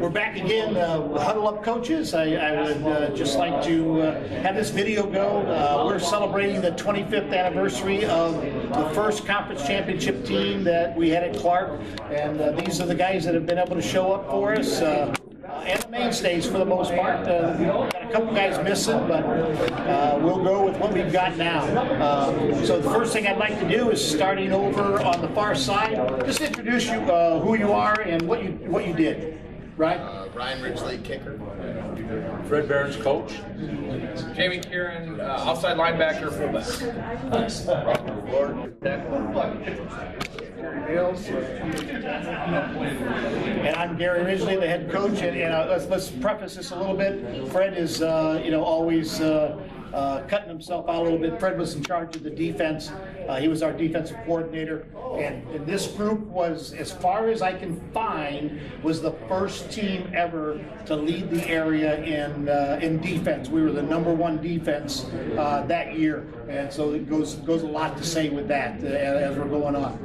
We're back again, Huddle Up Coaches. I would just like to have this video go. We're celebrating the 25th anniversary of the first conference championship team that we had at Clark, and these are the guys that have been able to show up for us. And the mainstays for the most part. We've got a couple guys missing, but we'll go with what we've got now. So the first thing I'd like to do is, starting over on the far side, just introduce you, who you are and what you did. Right? Ryan Ridgely, kicker. Fred Barron's coach. Jamie Kieran, outside linebacker, fullback. And I'm Gary Ridgely, the head coach. And let's preface this a little bit. Fred is, always cutting himself out a little bit. Fred was in charge of the defense. He was our defensive coordinator. And this group was, as far as I can find, was the first team ever to lead the area in defense. We were the #1 defense that year. And so it goes a lot to say with that as we're going on.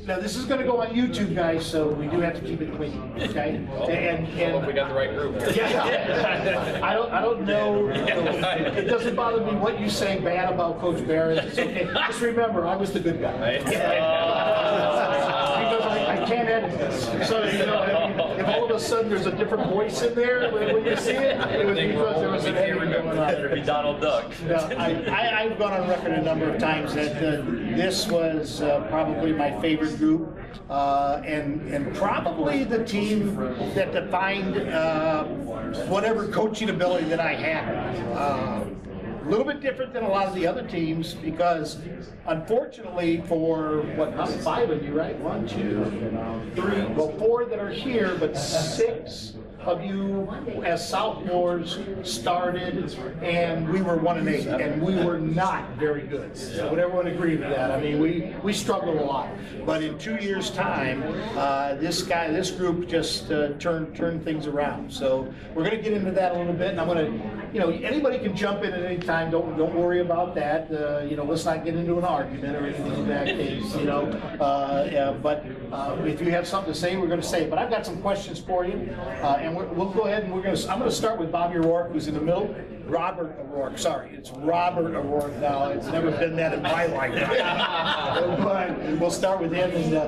Now this is going to go on YouTube, guys, so we do have to keep it clean, okay? And Well, if we got the right group. yeah, I don't know. It doesn't bother me what you say bad about Coach Barrett. It's okay. Just remember, I was the good guy. Because I can't edit this. So if all of a sudden there's a different voice in there when you see it, it was because there was an editing going on. Better be Donald Duck. I've gone on record a number of times that this was probably my favorite group, and probably the team that defined whatever coaching ability that I had. A little bit different than a lot of the other teams because, unfortunately, for how 5 of you, right? 1, 2, 3, well, 4 that are here, but 6 of you as sophomores started, and we were 1-8, and we were not very good. Would everyone agree with that? I mean, we struggled a lot, but in 2 years' time, this group just turned things around. So we're going to get into that a little bit, and I'm going to, anybody can jump in at any time. Don't worry about that. Let's not get into an argument or anything in that case. But if you have something to say, we're going to say it. But I've got some questions for you, and we'll go ahead and I'm going to start with Bobby O'Rourke, who's in the middle. Robert O'Rourke, sorry, it's Robert O'Rourke now. It's never been that in my lifetime. But we'll start with him. And the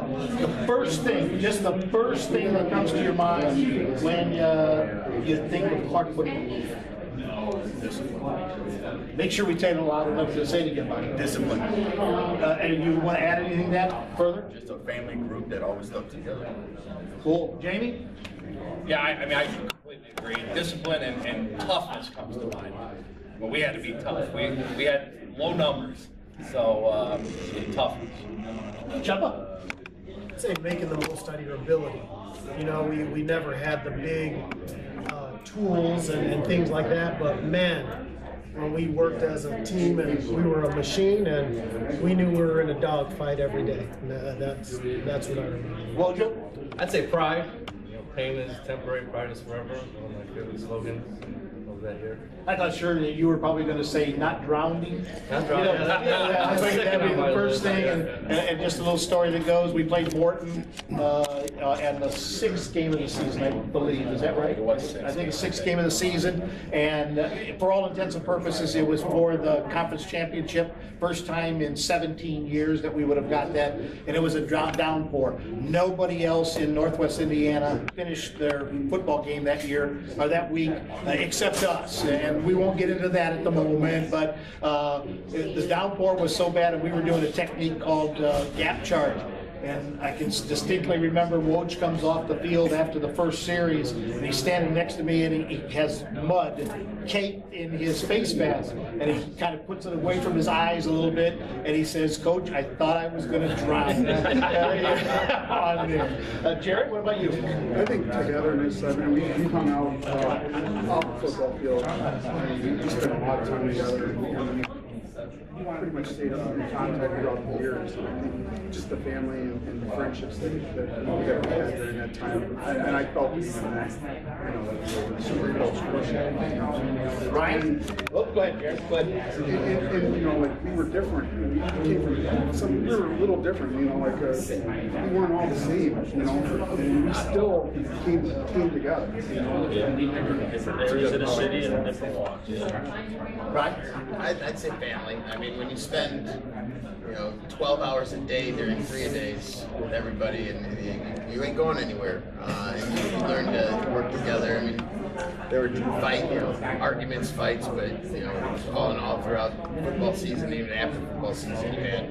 first thing that comes to your mind when you think of Clark football. Make sure we tell it loud enough to say it again, Mike. Discipline. And you want to add anything to that further? Just a family group that always stuck together. Cool. Jamie? Yeah, I completely agree. Discipline and toughness comes to mind. Well, we had to be tough. We had low numbers, so toughness. Chubba? I'd say making the most out of your ability. We never had the big tools and things like that, but man, when we worked as a team and we were a machine and we knew we were in a dogfight every day. And that's what I remember. Well, Joe? I'd say pride. Pain is temporary, pride is forever. One of my favorite slogans of that year. I thought sure that you were probably going to say not drowning. Not drowning. I think that'd be the first thing. And just a little story that goes, we played Morton in the 6th game of the season, I believe. Is that right? It was 6. I think the 6th game of the season. And for all intents and purposes, it was for the conference championship. First time in 17 years that we would have got that. And it was a downpour. Nobody else in Northwest Indiana finished their football game that year, or that week, except us. And we won't get into that at the moment, but the downpour was so bad, and we were doing a technique called gap charge. And I can distinctly remember Woj comes off the field after the first series, and he's standing next to me, and he has mud caked in his face mask, and he kind of puts it away from his eyes a little bit, and he says, "Coach, I thought I was going to drown." On there. Jared, what about you? I think togetherness. I mean, we hung out off the football field. We spent a lot of time together. pretty much stayed in contact throughout the years. I think just the family and the friendships that we had during that time. And I felt even that, super close. Ryan? Oh, go ahead, Jared. Go ahead. And like we were different. We came from we were a little different, we weren't all the same, and we still came together, Different areas of the city and different walks. Right? I'd say family. I mean, when you spend 12 hours a day during 3 days with everybody, and you ain't going anywhere, and you learn to work together. I mean, there were arguments, fights, but all in all, throughout football season, even after football season, you had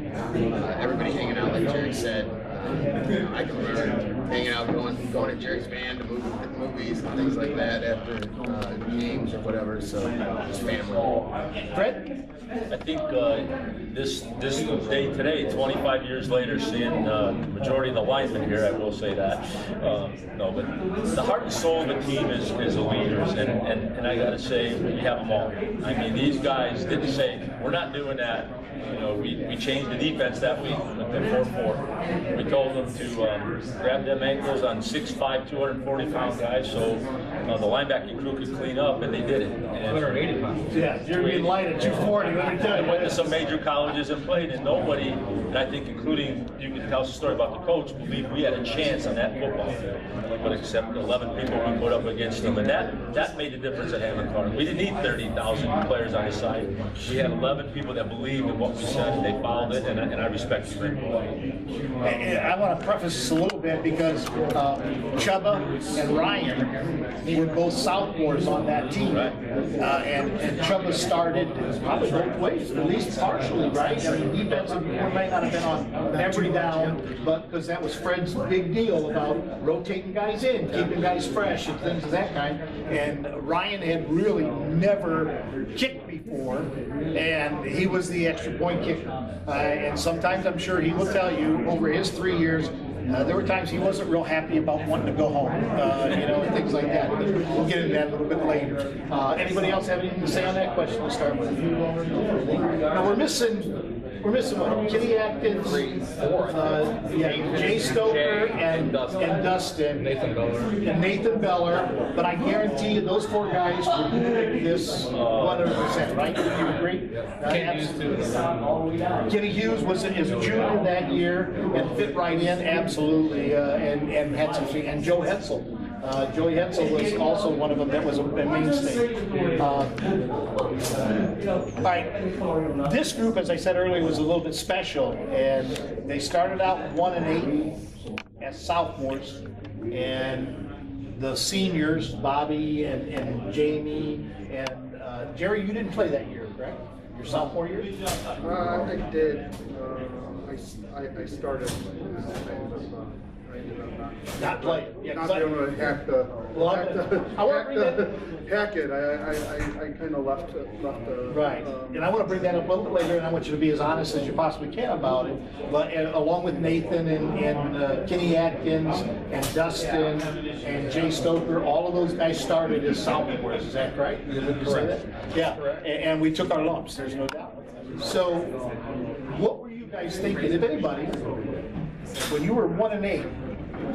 everybody hanging out, like Jerry said. I can remember hanging out, going to Jerry's band to movies and things like that after games or whatever. So just family. Fred? I think this day today, 25 years later, seeing the majority of the linemen here, I will say that. No, but the heart and soul of the team is the leaders, and I got to say, we have them all. I mean, these guys didn't say, we're not doing that. We changed the defense that week with the 4-4. We told them to grab them ankles on 6'5", 240-pound guys, so the linebacking crew could clean up, and they did it. And 280 pounds. Yeah, you're being light at 240. Let me tell I you. went to some major colleges and played, and nobody, and I think including, you can tell us a story about the coach, believed we had a chance on that football field, but except 11 people we put up against them, and that made the difference at Hammond Park. We didn't need 30,000 players on the side. We had 11 people that believed in what we said, and they followed it, and I respect the group. And I want to preface this a little bit because Chubba and Ryan were both sophomores on that team. Right. And Chubba started probably both ways, at least partially, right? I mean, defensive, we might not have been on every down, but because that was Fred's big deal about rotating guys in, keeping guys fresh and things of that kind. And Ryan had really never kicked before, and he was the extra point kicker. And sometimes I'm sure he will tell you over his 3 years, there were times he wasn't real happy about wanting to go home, and things like that. We'll get into that a little bit later. Anybody else have anything to say on that question to start with? Now we're missing what? Kenny Atkins, Jay Stoker, and Dustin. Nathan Beller. But I guarantee you those 4 guys would pick this 100%, right? Would you agree? Kenny Hughes too. Kenny Hughes is a junior that year and fit right in, absolutely, and had some, and Joe Hetzel. Joey Hetzel was also one of them that was a mainstay. All right, this group, as I said earlier, was a little bit special, and they started out 1-8 as sophomores, and the seniors, Bobby and Jamie and Jerry, you didn't play that year, correct? Your sophomore year? I did. I started. I ended up Not playing. Yeah, not being able to hack it. I kind of left the Right, and I want to bring that up a little bit later, and I want you to be as honest as you possibly can about it. But along with Nathan and Kenny Atkins and Dustin and Jay Stoker, all of those guys started as sophomores. Is that correct? Did you say that? Yeah, and we took our lumps. There's no doubt. So, what were you guys thinking, if anybody, when you were 1-8?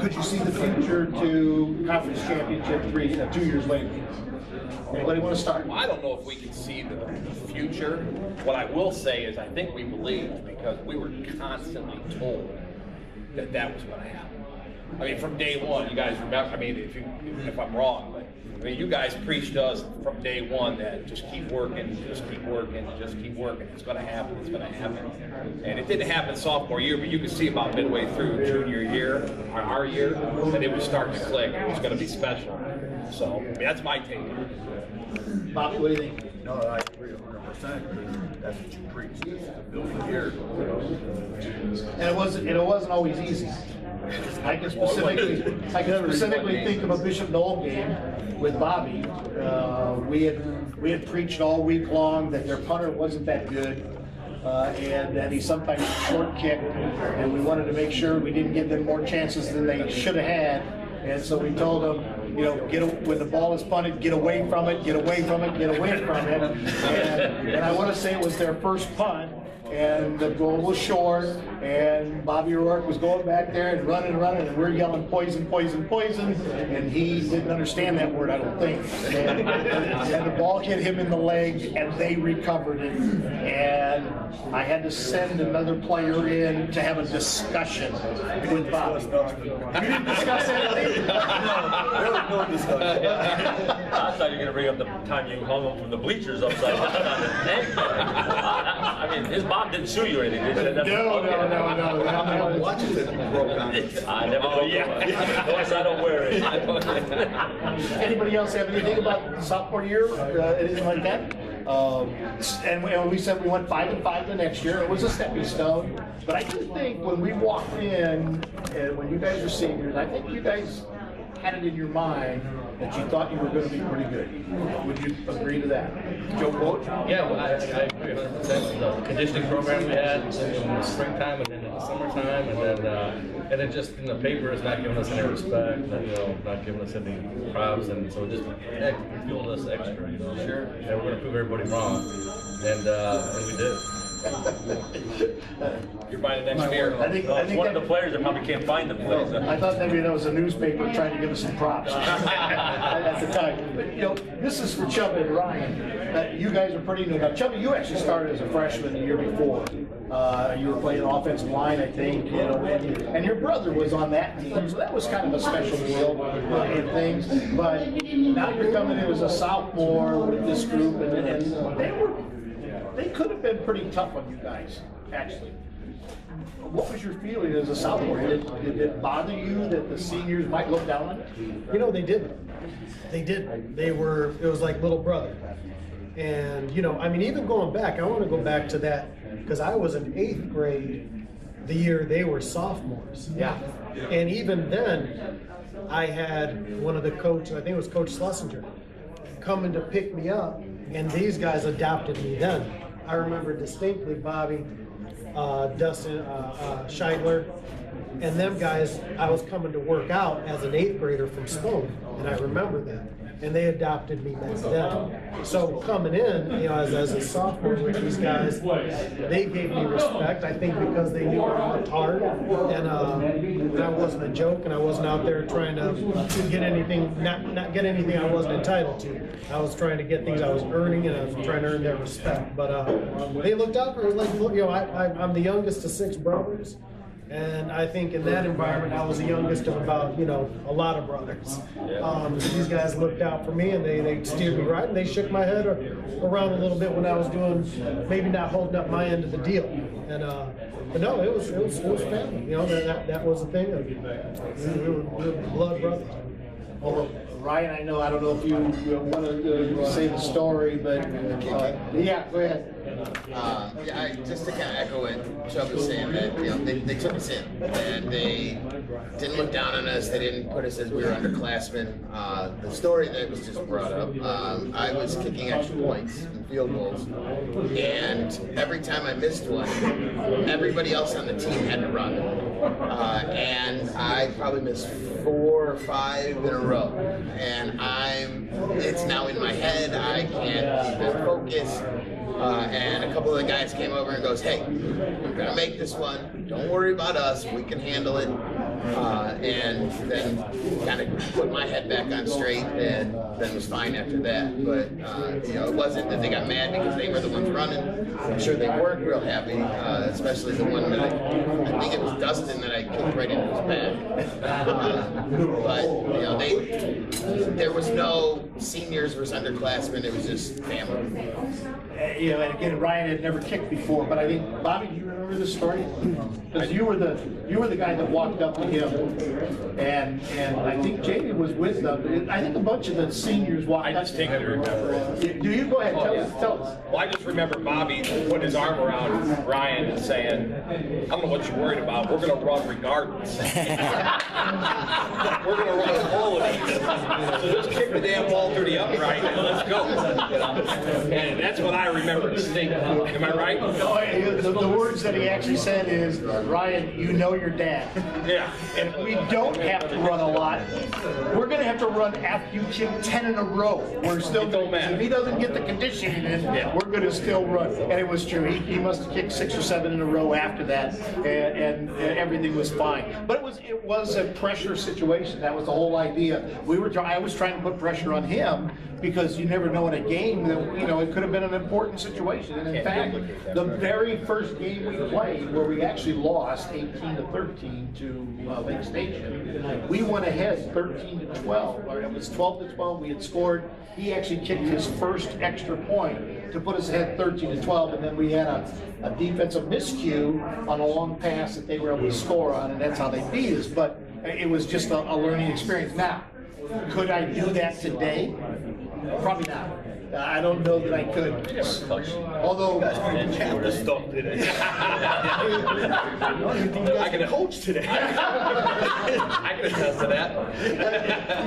Could you see the future to conference championship 2 years later? Anybody want to start? Well, I don't know if we can see the future. What I will say is I think we believed because we were constantly told that that was going to happen. I mean, from day one, you guys remember, I mean, if I'm wrong, but I mean, you guys preached to us from day one that just keep working, just keep working, just keep working. It's going to happen, it's going to happen. And it didn't happen sophomore year, but you could see about midway through junior year, our year, that it was starting to click. It was going to be special. So, I mean, that's my take. Bobby, what do you think? No, I agree 100%. That's what you preach. It's a building here. And it wasn't always easy. I can specifically think of a Bishop Knoll game with Bobby. We had preached all week long that their punter wasn't that good, and that he sometimes short kicked, and we wanted to make sure we didn't give them more chances than they should have had. And so we told them, you know, when the ball is punted, get away from it, get away from it, get away from it. And I want to say it was their first punt. And the goal was short, and Bobby Rourke was going back there and running, and we're yelling poison, poison, poison, and he didn't understand that word, I don't think. And the ball hit him in the leg, and they recovered it. And I had to send another player in to have a discussion with Bobby. You didn't discuss anything? No, there was no discussion. I thought you were going to bring up the time you hung him from the bleachers upside down on the neck. I mean, his mom didn't sue you or anything, did she? No. I watched it broke down. I never know. Yeah. Notice I don't wear it. Anybody else have anything about sophomore year, anything like that? And we said we went 5-5 the next year. It was a stepping stone. But I do think when we walked in, and when you guys were seniors, I think you guys had it in your mind that you thought you were going to be pretty good. Would you agree to that? Joe Coach? Yeah, well, I agree 100%. The conditioning program we had in the springtime and then in the summertime, and then just in the paper is not giving us any respect, not giving us any props, and so just fueled us extra, Sure. And we're going to prove everybody wrong, and we did. You're buying the next beer. I think One of that- the players that probably can't find the place. I thought maybe that was a newspaper trying to give us some props at the time. But, this is for Chubby and Ryan. You guys are pretty new. Now, Chubby, you actually started as a freshman the year before. You were playing offensive line, I think, and your brother was on that team, so that was kind of a special deal and things. But now you're coming in as a sophomore with this group, and they could have been pretty tough on you guys, actually. What was your feeling as a sophomore? Did it bother you that the seniors might look down on you? They didn't. They didn't. It was like little brother. And, even going back, I want to go back to that because I was in 8th grade the year they were sophomores. Yeah. And even then, I had one of the coaches, I think it was Coach Schlesinger, coming to pick me up, and these guys adopted me then. I remember distinctly Bobby, Dustin, Scheidler, and them guys, I was coming to work out as an 8th grader from Spohn, and I remember that. And they adopted me back then. So coming in, as a sophomore with these guys, they gave me respect. I think because they knew I worked hard, and I wasn't a joke, and I wasn't out there trying to get anything, not get anything I wasn't entitled to. I was trying to get things I was earning, and I was trying to earn their respect. But they looked out for me like, I'm the youngest of 6 brothers. And I think in that environment, I was the youngest of about, a lot of brothers. These guys looked out for me, and they steered me right, and they shook my head around a little bit when I was doing, maybe not holding up my end of the deal. And but no, it was family. That was the thing. We were blood brothers. Well, Ryan, I don't know if you want to say the story, but yeah, go ahead. Just to kind of echo what Chubb was saying, that they took us in and they didn't look down on us. They didn't put us as we were underclassmen. The story that was just brought up, I was kicking extra points and field goals, and every time I missed one, everybody else on the team had to run, and I probably missed 4 or 5 in a row, and it's now in my head. I can't even focus. And a couple of the guys came over and goes, "Hey, we're gonna make this one. Don't worry about us. We can handle it." And then kind of put my head back on straight, and then was fine after that. But it wasn't that they got mad because they were the ones running. I'm sure they weren't real happy, especially the one that I think it was Dustin that I kicked right into his back. But there was no seniors versus underclassmen. It was just family. And again, Ryan had never kicked before, but I think, Bobby, do you remember this story? Because you were the guy that walked up to him, and I think Jamie was with them. I think a bunch of the seniors walked up. I distinctly remember it. Do you? Go ahead, tell us. Well, I just remember Bobby putting his arm around Ryan and saying, "I don't know what you're worried about. We're going to run regardless. We're going to run all of these." So just kick the damn ball through the upright and let's go. And that's what I remember distinctly. Am I right? The words that he actually said is, Ryan, you know your dad. Yeah. And if we don't have to run a lot, we're going to have to run after you kick 10 in a row. We're still It don't matter. If he doesn't get the conditioning in, we're going to still run. And it was true. He must have kicked 6 or 7 in a row after that, and everything was fine. But it was a pressure situation. That was the whole idea. I was trying to put pressure on him because you never know in a game that it could have been an important situation. And in fact, the very first game we played, where we actually lost 18-13 to Lake Station, we went ahead 13-12, or it was 12-12. We had scored. He actually kicked his first extra point to put us ahead 13-12, and then we had a defensive miscue on a long pass that they were able to score on, and that's how they beat us. But it was just a learning experience. Now, could I do that today? Probably not. I don't know that I could. Although I can coach today. I can attest to that.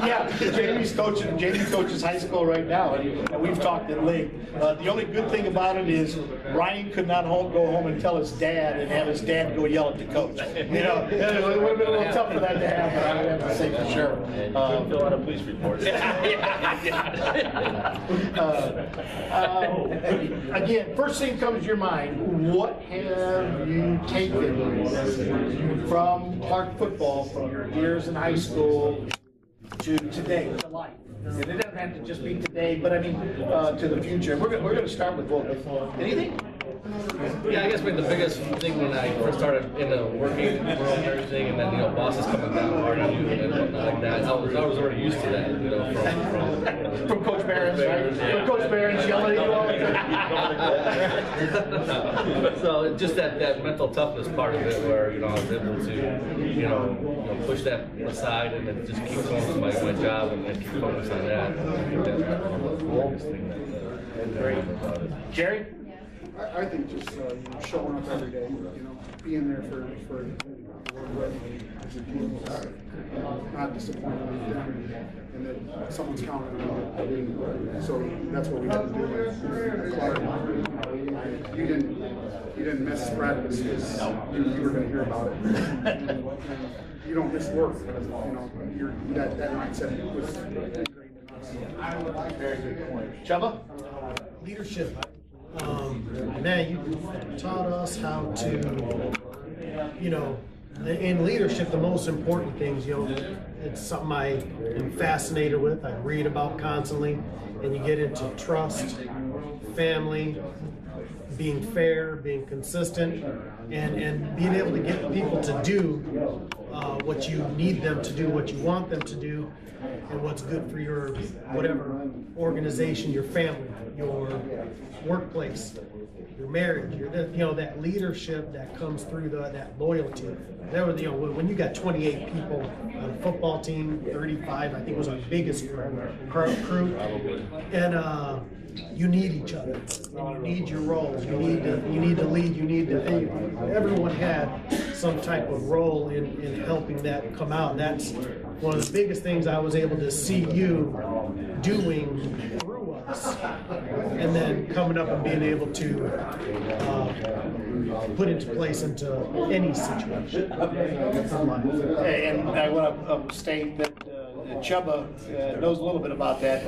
yeah, Jamie coaches high school right now, and we've talked at length. The only good thing about it is Ryan could not go home and tell his dad and have his dad go yell at the coach. It would have been a little tough for that to happen, I would have to say for sure. And you couldn't fill out a police report. Again, first thing comes to your mind, what have you taken from Clark football from your years in high school to today, to life? And it doesn't have to just be today, but I mean, to the future. We're going to start with Logan. Anything? Yeah, I guess the biggest thing when I first started in the working world and everything, and then bosses coming down hard on you and whatnot like that. I was already used to that, From Coach Barron's, right? Yeah. From Coach Barron's yelling at you all the time. So just that mental toughness part of it, where I was able to push that aside and then just keep going with my job and then keep focused on that. I think that's the biggest thing that I remember about it. Jerry? I think just showing up every day, being there for as a team, not disappointed in them, and that someone's counting on you. So that's what we had to do. Clark, you didn't miss practice because you were going to hear about it. You don't miss work because that mindset was great. Very good point. Chubba? Leadership. Man, you taught us how to, in leadership, the most important things, it's something I am fascinated with. I read about constantly, and you get into trust, family, being fair, being consistent, and being able to get people to do what you need them to do, what you want them to do, and what's good for your whatever organization, your family, your workplace, your marriage, that leadership that comes through that loyalty. When you got 28 people on a football team, 35, I think was our biggest crew, and you need each other, and you need your roles. You need to lead. Everyone had some type of role in helping that come out. That's one of the biggest things I was able to see you doing through us, and then coming up and being able to put into place into any situation. And I want to state that Chubba knows a little bit about that.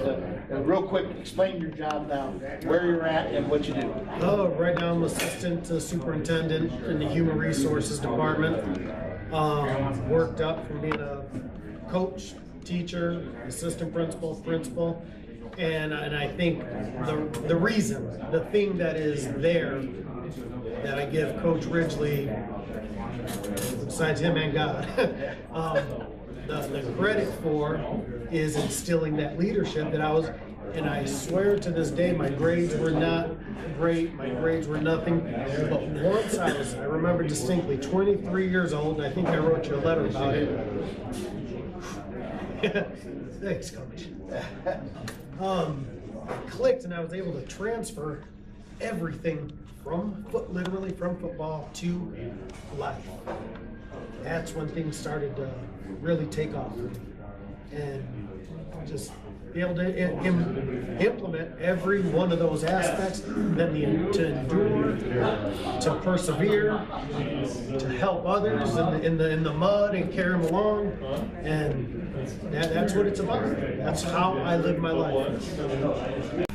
Real quick, explain your job now, where you're at and what you do. Right now I'm assistant superintendent in the human resources department. Worked up from being a coach, teacher, assistant principal, and I think the reason, the thing that is there that I give Coach Ridgely, besides him and God, the credit for is instilling that leadership that I was, and I swear to this day my grades were not great, my grades were nothing, but once I remember distinctly, 23 years old, and I think I wrote you a letter about it. Thanks, Coach. Clicked, and I was able to transfer everything literally from football to life. That's when things started to really take off. And just be able to implement every one of those aspects, then to endure, to persevere, to help others in the mud and carry them along, and that's what it's about. That's how I live my life.